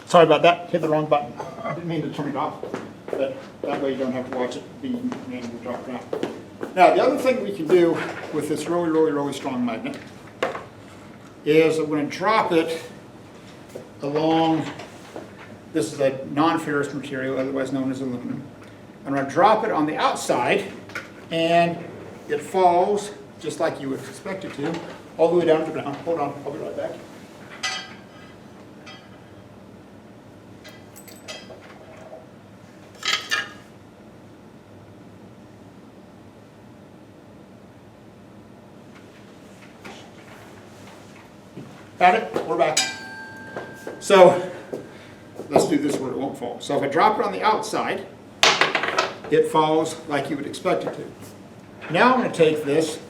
Sorry about that, hit the wrong button. I didn't mean to turn it off, but that way you don't have to watch it being manually dropped out. Now, the other thing we can do with this really, really, really strong magnet is I'm going to drop it along, this is a non-ferrous material, otherwise known as aluminum. I'm going to drop it on the outside, and it falls, just like you would expect it to, all the way down to the ground. Hold on, I'll be right back. Got it? We're back. So let's do this where it won't fall. So if I drop it on the outside, it falls like you would expect it to. Now I'm going to take this,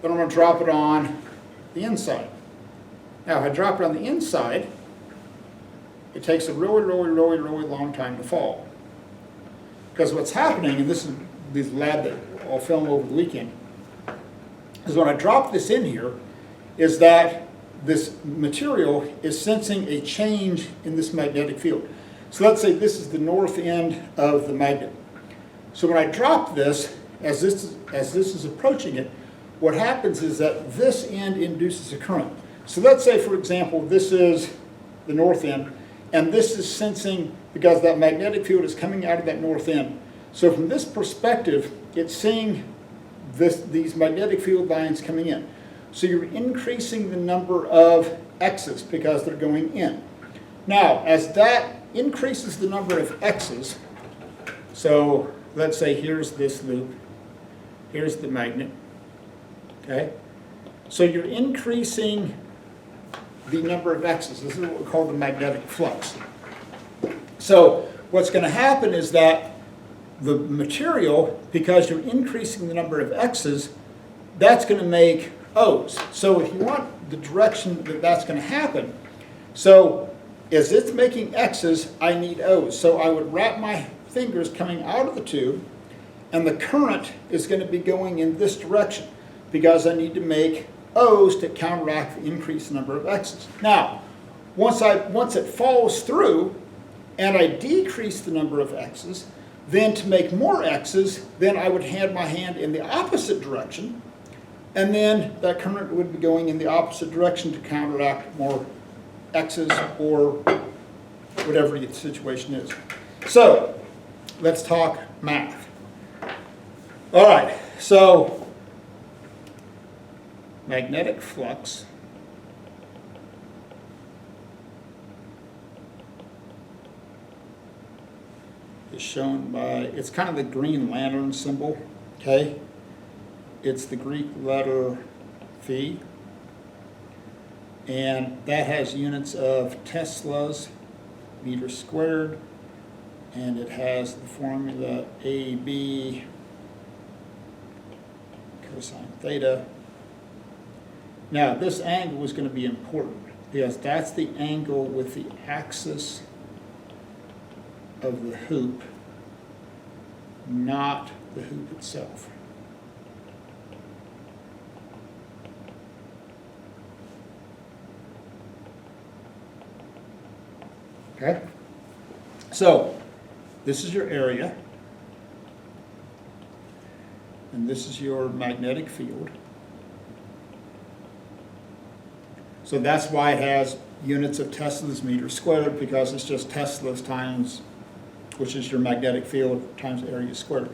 but I'm going to drop it on the inside. Now if I drop it on the inside, it takes a really, really, really, really long time to fall. Because what's happening, and this is lab that I'll film over the weekend, is when I drop this in here, is that this material is sensing a change in this magnetic field. So let's say this is the north end of the magnet. So when I drop this, as this is approaching it, what happens is that this end induces a current. So let's say, for example, this is the north end, and this is sensing, because that magnetic field is coming out of that north end. So from this perspective, it's seeing these magnetic field lines coming in. So you're increasing the number of X's because they're going in. Now, as that increases the number of X's, so let's say here's this loop, here's the magnet, okay? So you're increasing the number of X's. This is what we call the magnetic flux. So what's going to happen is that the material, because you're increasing the number of X's, that's going to make O's. So if you want the direction that that's going to happen, so as it's making X's, I need O's. So I would wrap my fingers coming out of the tube, and the current is going to be going in this direction because I need to make O's to counteract the increased number of X's. Now, once it falls through and I decrease the number of X's, then to make more X's, then I would hand my hand in the opposite direction, and then that current would be going in the opposite direction to counteract more X's or whatever the situation is. So let's talk math. All right, so magnetic flux is shown by, it's kind of the Green Lantern symbol, okay? It's the Greek letter phi, and that has units of Teslas, meters squared, and it has the formula AB cosine theta. Now, this angle is going to be important because that's the angle with the axis of the hoop, not the hoop itself. Okay? So, this is your area, and this is your magnetic field. So that's why it has units of Teslas meters squared, because it's just Teslas times, which is your magnetic field, times area squared.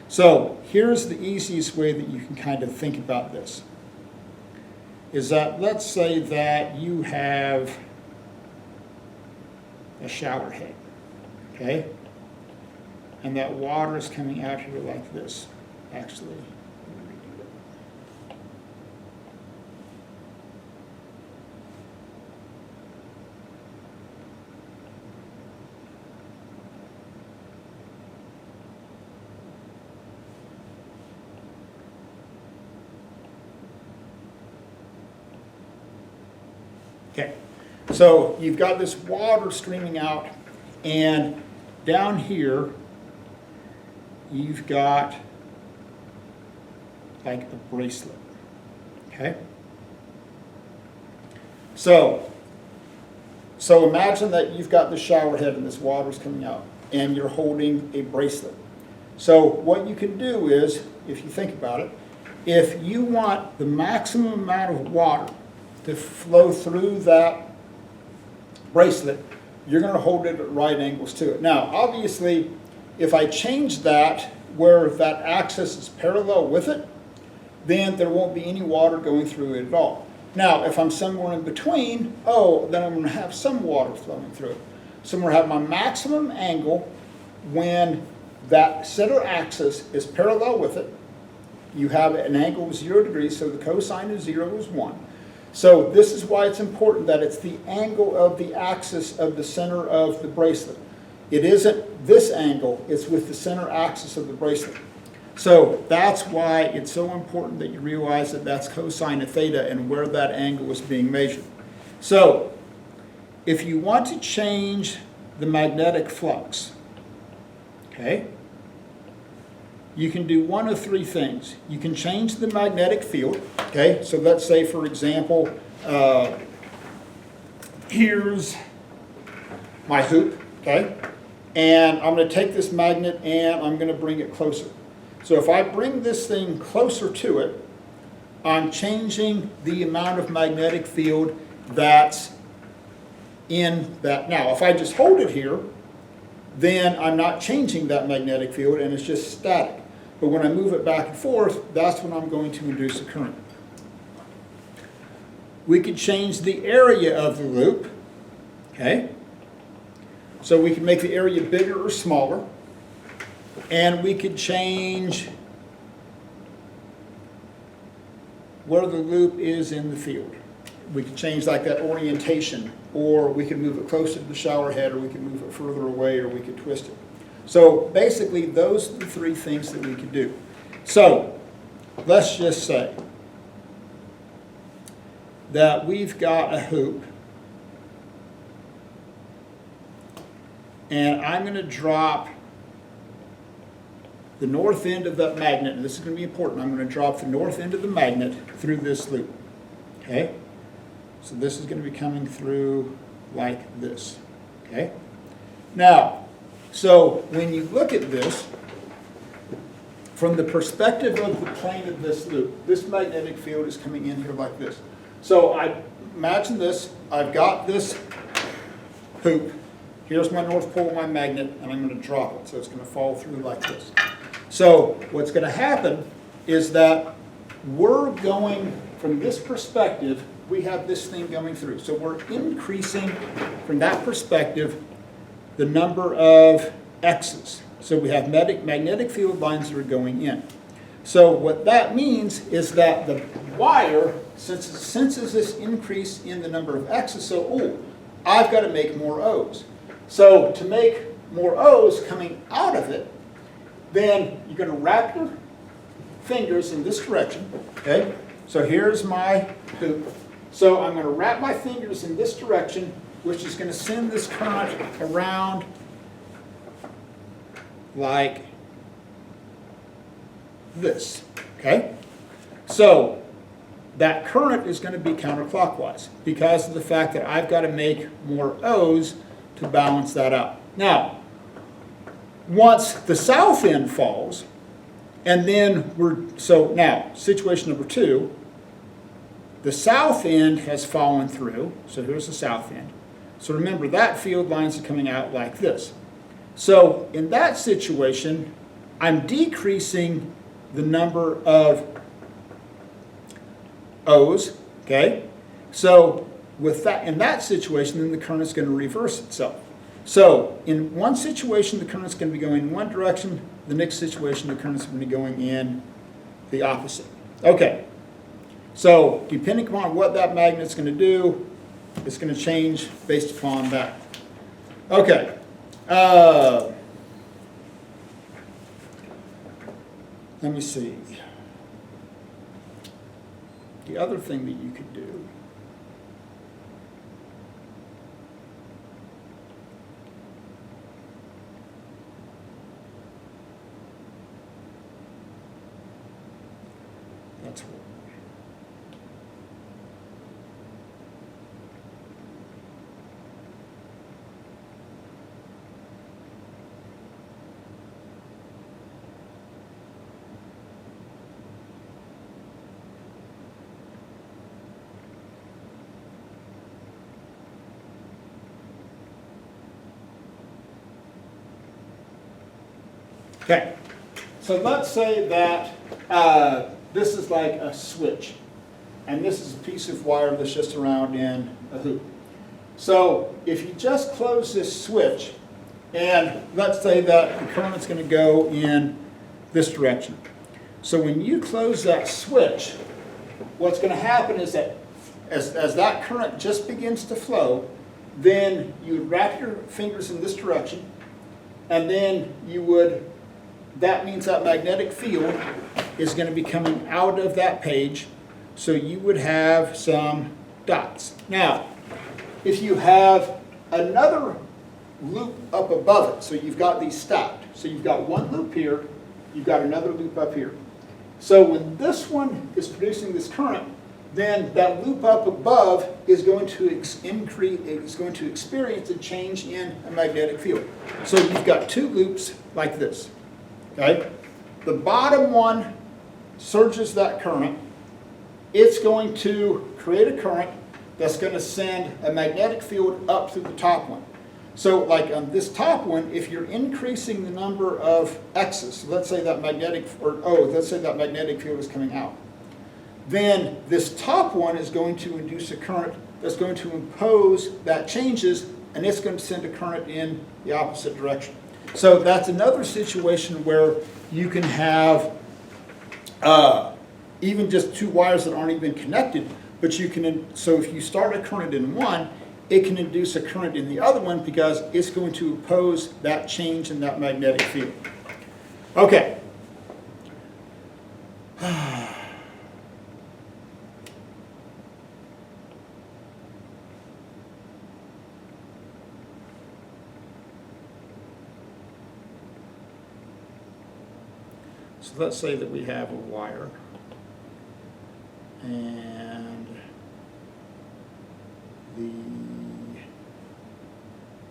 So here's the easiest way that you can kind of think about this. Is that, let's say that you have a shower head, okay? And that water is coming out here like this, actually. Okay, so you've got this water streaming out, and down here you've got like a bracelet, okay? So So imagine that you've got the shower head and this water's coming out, and you're holding a bracelet. So what you can do is, if you think about it, if you want the maximum amount of water to flow through that bracelet, you're going to hold it at right angles to it. Now, obviously, if I change that where that axis is parallel with it, then there won't be any water going through it at all. Now, if I'm somewhere in between, then I'm going to have some water flowing through it. So I'm going to have my maximum angle when that center axis is parallel with it. You have an angle of 0 degrees, so the cosine of 0 is 1. So this is why it's important that it's the angle of the axis of the center of the bracelet. It isn't this angle, it's with the center axis of the bracelet. So that's why it's so important that you realize that that's cosine of theta and where that angle is being measured. So if you want to change the magnetic flux, okay, you can do one of three things. You can change the magnetic field, okay? So let's say, for example, here's my hoop, okay? And I'm going to take this magnet and I'm going to bring it closer. So if I bring this thing closer to it, I'm changing the amount of magnetic field that's in that. Now, if I just hold it here, then I'm not changing that magnetic field and it's just static. But when I move it back and forth, that's when I'm going to induce a current. We could change the area of the loop, okay? So we can make the area bigger or smaller. And we could change where the loop is in the field. We could change like that orientation, or we could move it closer to the shower head, or we could move it further away, or we could twist it. So basically, those are the three things that we could do. So let's just say that we've got a hoop, and I'm going to drop the north end of that magnet, and this is going to be important. I'm going to drop the north end of the magnet through this loop. Okay? So this is going to be coming through like this. Okay? Now, so when you look at this, from the perspective of the plane of this loop, this magnetic field is coming in here like this. So I imagine this. I've got this hoop. Here's my north pole of my magnet, and I'm going to drop it. So it's going to fall through like this. So what's going to happen is that we're going, from this perspective, we have this thing going through. So we're increasing, from that perspective, the number of X's. So we have magnetic field lines that are going in. So what that means is that the wire, since it senses this increase in the number of X's, so, I've got to make more O's. So to make more O's coming out of it, then you're going to wrap your fingers in this direction, okay? So here's my hoop. So I'm going to wrap my fingers in this direction, which is going to send this current around like this, okay? So that current is going to be counterclockwise because of the fact that I've got to make more O's to balance that out. Now, once the south end falls, and then now, situation number 2, the south end has fallen through, so here's the south end. So remember, that field lines are coming out like this. So in that situation, I'm decreasing the number of O's, okay? So with that, in that situation, then the current is going to reverse itself. So in one situation, the current is going to be going in one direction. The next situation, the current is going to be going in the opposite. Okay. So depending upon what that magnet's going to do, it's going to change based upon that. Okay. Let me see. The other thing that you could do Okay, so let's say that this is like a switch, and this is a piece of wire that's just around in a hoop. So if you just close this switch, and let's say that the current's going to go in this direction. So when you close that switch, what's going to happen is that as that current just begins to flow, then you would wrap your fingers in this direction, and then that means that magnetic field is going to be coming out of that page, so you would have some dots. Now, if you have another loop up above it, so you've got these stacked. So you've got one loop here, you've got another loop up here. So when this one is producing this current, then that loop up above is going to experience a change in a magnetic field. So you've got two loops like this. Okay? The bottom one surges that current. It's going to create a current that's going to send a magnetic field up through the top one. So like on this top one, if you're increasing the number of X's, so let's say that magnetic field is coming out, then this top one is going to induce a current that's going to impose that changes, and it's going to send a current in the opposite direction. So that's another situation where you can have even just two wires that aren't even connected, but you can, so if you start a current in one, it can induce a current in the other one because it's going to oppose that change in that magnetic field. Okay. So let's say that we have a wire, and the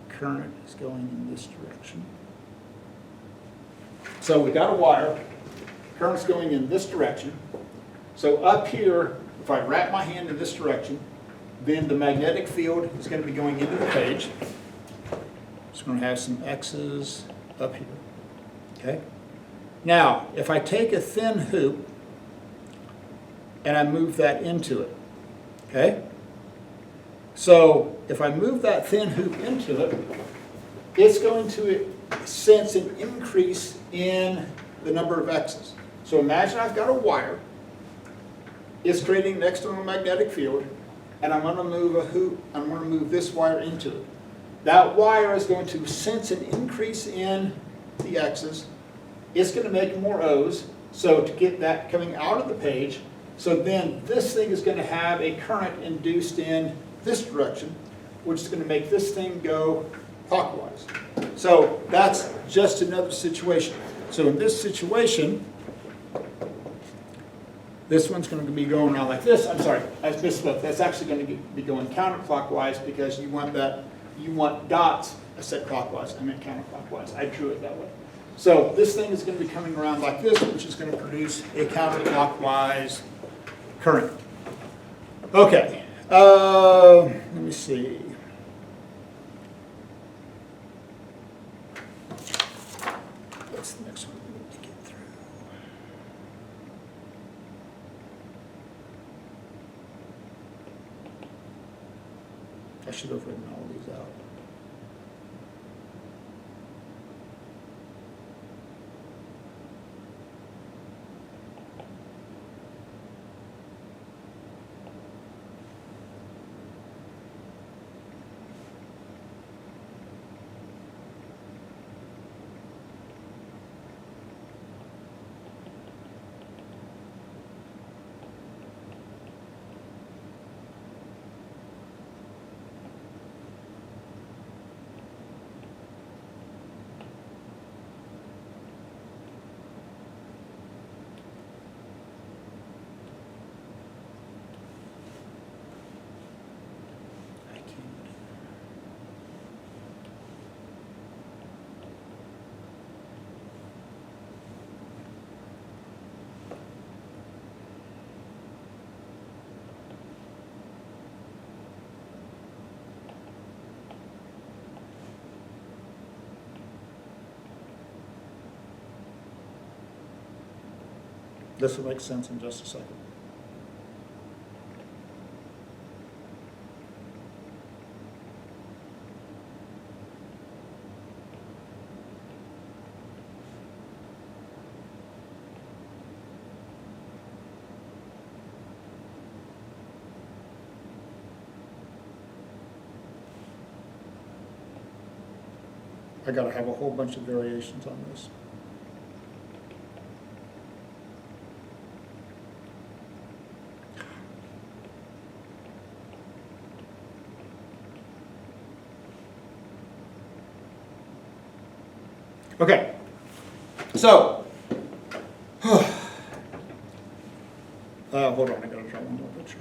current is going in this direction. So we got a wire, current's going in this direction. So up here, if I wrap my hand in this direction, then the magnetic field is going to be going into the page. It's going to have some X's up here. Okay? Now, if I take a thin hoop and I move that into it, okay? So if I move that thin hoop into it, it's going to sense an increase in the number of X's. So imagine I've got a wire, it's creating an external magnetic field, and I'm going to move a hoop, I'm going to move this wire into it. That wire is going to sense an increase in the X's. It's going to make more O's, so to get that coming out of the page, so then this thing is going to have a current induced in this direction, which is going to make this thing go clockwise. So that's just another situation. So in this situation, this one's going to be going around like this. I'm sorry, I misspoke. That's actually going to be going counterclockwise because you want dots. I said clockwise, I meant counterclockwise. I drew it that way. So this thing is going to be coming around like this, which is going to produce a counterclockwise current. Okay, let me see. What's the next one we need to get through? I should have written all these out. This will make sense in just a second. I got to have a whole bunch of variations on this. Okay, so, hold on, I gotta draw one more picture.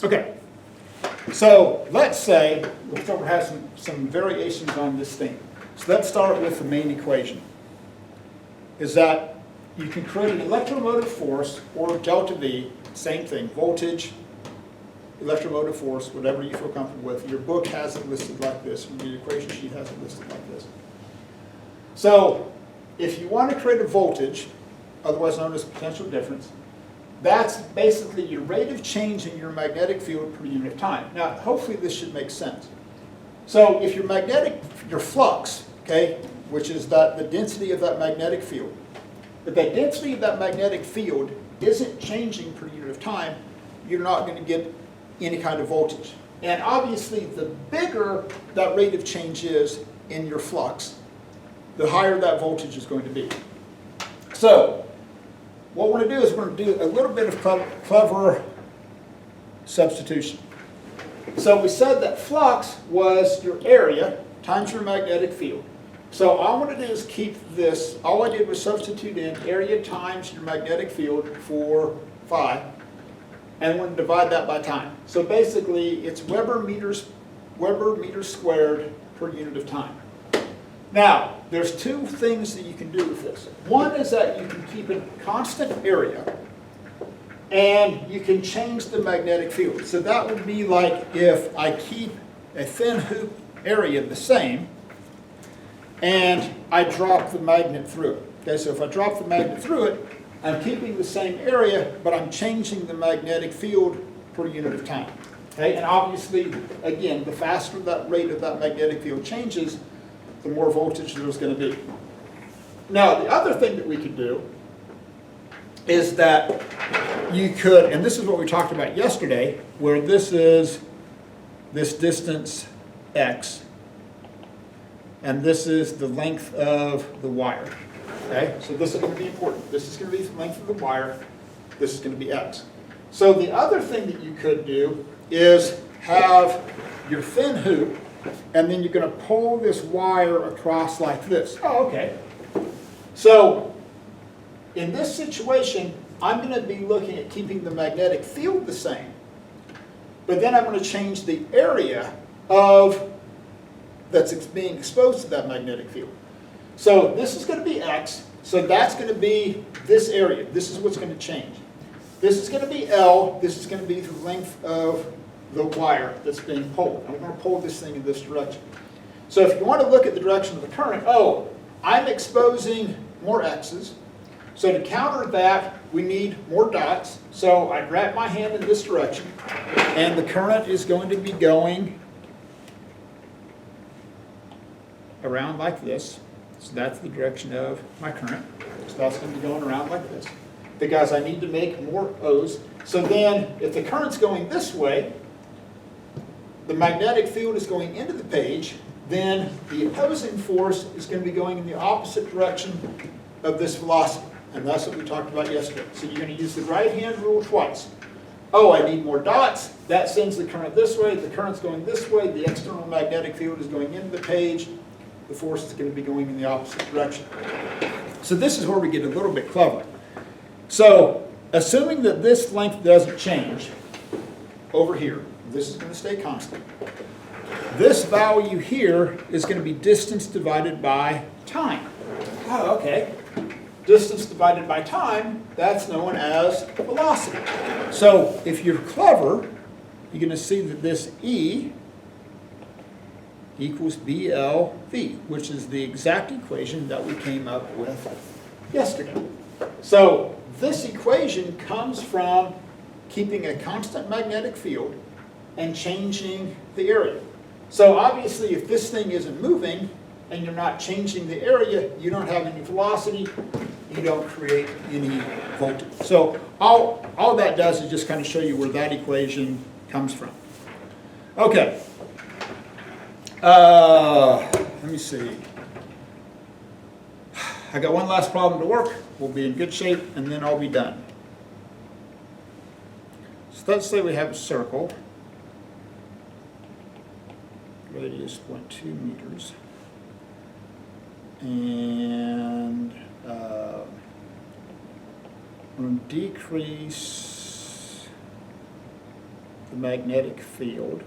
Okay, so let's say we'll have some variations on this thing. So let's start with the main equation, is that you can create an electromotive force, or delta V, same thing, voltage, electromotive force, whatever you feel comfortable with. Your book has it listed like this, and the equation sheet has it listed like this. So if you want to create a voltage, otherwise known as potential difference, that's basically your rate of change in your magnetic field per unit of time. Now, hopefully this should make sense. So if your flux, okay, which is the density of that magnetic field, if the density of that magnetic field isn't changing per unit of time, you're not going to get any kind of voltage. And obviously, the bigger that rate of change is in your flux, the higher that voltage is going to be. So, what we're going to do is we're going to do a little bit of clever substitution. So we said that flux was your area times your magnetic field. So all I'm going to do is keep this, all I did was substitute in area times your magnetic field for phi, and I'm going to divide that by time. So basically it's Weber meters squared per unit of time. Now, there's two things that you can do with this. One is that you can keep a constant area, and you can change the magnetic field. So that would be like if I keep a thin hoop area the same, and I drop the magnet through it. Okay, so if I drop the magnet through it, I'm keeping the same area, but I'm changing the magnetic field per unit of time. Okay, and obviously, again, the faster that rate of that magnetic field changes, the more voltage there's going to be. Now, the other thing that we could do is that you could, and this is what we talked about yesterday, where this is this distance x, and this is the length of the wire. Okay, so this is going to be important. This is going to be the length of the wire. This is going to be x. So the other thing that you could do is have your thin hoop, and then you're going to pull this wire across like this. Oh, okay. So in this situation, I'm going to be looking at keeping the magnetic field the same, but then I'm going to change the area of that's being exposed to that magnetic field. So this is going to be x, so that's going to be this area. This is what's going to change. This is going to be L, this is going to be the length of the wire that's being pulled. I'm going to pull this thing in this direction. So if you want to look at the direction of the current, oh, I'm exposing more x's. So to counter that, we need more dots. So I wrap my hand in this direction, and the current is going to be going around like this. So that's the direction of my current. So that's going to be going around like this, because I need to make more O's. So then, if the current's going this way, the magnetic field is going into the page, then the opposing force is going to be going in the opposite direction of this velocity. And that's what we talked about yesterday. So you're going to use the right-hand rule twice. Oh, I need more dots. That sends the current this way. The current's going this way. The external magnetic field is going into the page. The force is going to be going in the opposite direction. So this is where we get a little bit clever. So assuming that this length doesn't change over here, this is going to stay constant. This value here is going to be distance divided by time. Oh, okay. Distance divided by time, that's known as velocity. So if you're clever, you're going to see that this E equals BLV, which is the exact equation that we came up with yesterday. So this equation comes from keeping a constant magnetic field and changing the area. So obviously if this thing isn't moving and you're not changing the area, you don't have any velocity, you don't create any voltage. So all that does is just kind of show you where that equation comes from. Okay. Let me see. I got one last problem to work. We'll be in good shape and then I'll be done. So let's say we have a circle. Radius 0.2 meters. And I'm going to decrease the magnetic field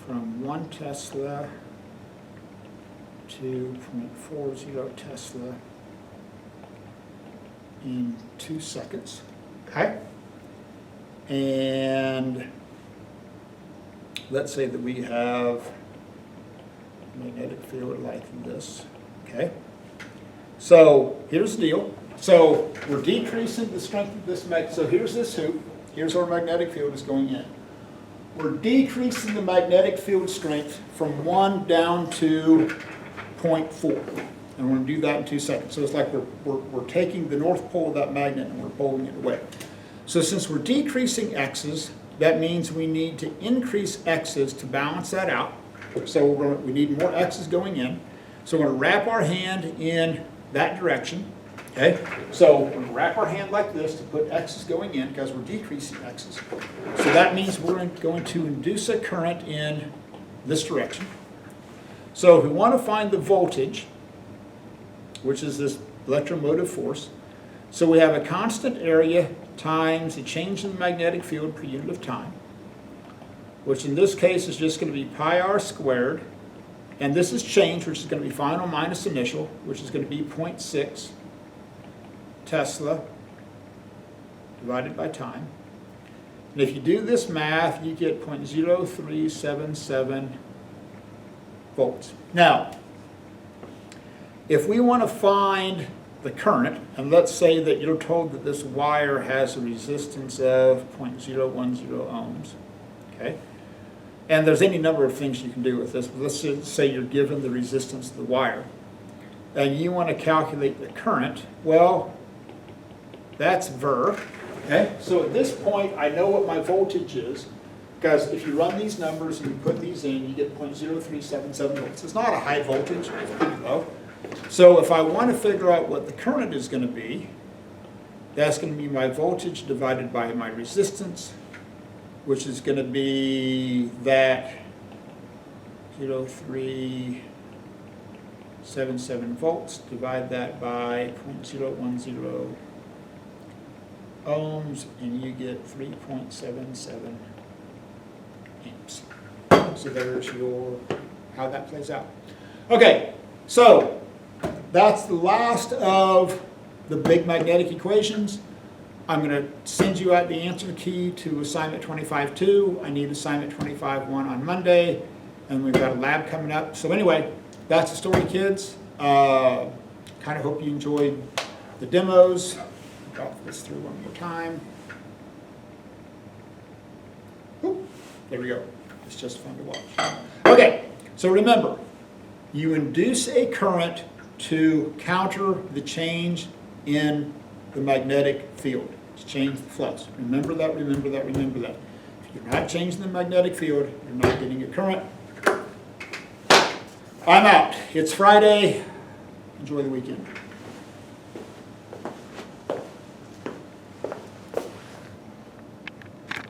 from 1 Tesla to 0.40 Tesla in 2 seconds. Okay? And let's say that we have a magnetic field like this. Okay? So here's the deal. So we're decreasing the strength of this magnet. So here's this hoop. Here's our magnetic field is going in. We're decreasing the magnetic field strength from 1 down to 0.4. And we're going to do that in 2 seconds. So it's like we're taking the north pole of that magnet and we're pulling it away. So since we're decreasing x's, that means we need to increase x's to balance that out. So we need more x's going in. So we're going to wrap our hand in that direction. Okay? So we're going to wrap our hand like this to put x's going in because we're decreasing x's. So that means we're going to induce a current in this direction. So if we want to find the voltage, which is this electromotive force, so we have a constant area times the change in the magnetic field per unit of time, which in this case is just going to be pi r squared. And this is change, which is going to be final minus initial, which is going to be 0.6 Tesla divided by time. And if you do this math, you get 0.0377 volts. Now, if we want to find the current, and let's say that you're told that this wire has a resistance of 0.010 ohms, okay? And there's any number of things you can do with this, but let's just say you're given the resistance of the wire, and you want to calculate the current. Well, that's Ver. Okay? So at this point, I know what my voltage is, because if you run these numbers and you put these in, you get 0.0377 volts. It's not a high voltage, it's pretty low. So if I want to figure out what the current is going to be, that's going to be my voltage divided by my resistance, which is going to be that 0.0377 volts. Divide that by 0.010 ohms, and you get 3.77 amps. So there's your how that plays out. Okay, so that's the last of the big magnetic equations. I'm going to send you out the answer key to assignment 25-2. I need assignment 25-1 on Monday, and we've got a lab coming up. So anyway, that's the story, kids. Kind of hope you enjoyed the demos. Drop this through one more time. Oop, there we go. It's just fun to watch. Okay, so remember, you induce a current to counter the change in the magnetic field, to change the flux. Remember that, remember that, remember that. If you're not changing the magnetic field, you're not getting a current. I'm out. It's Friday. Enjoy the weekend.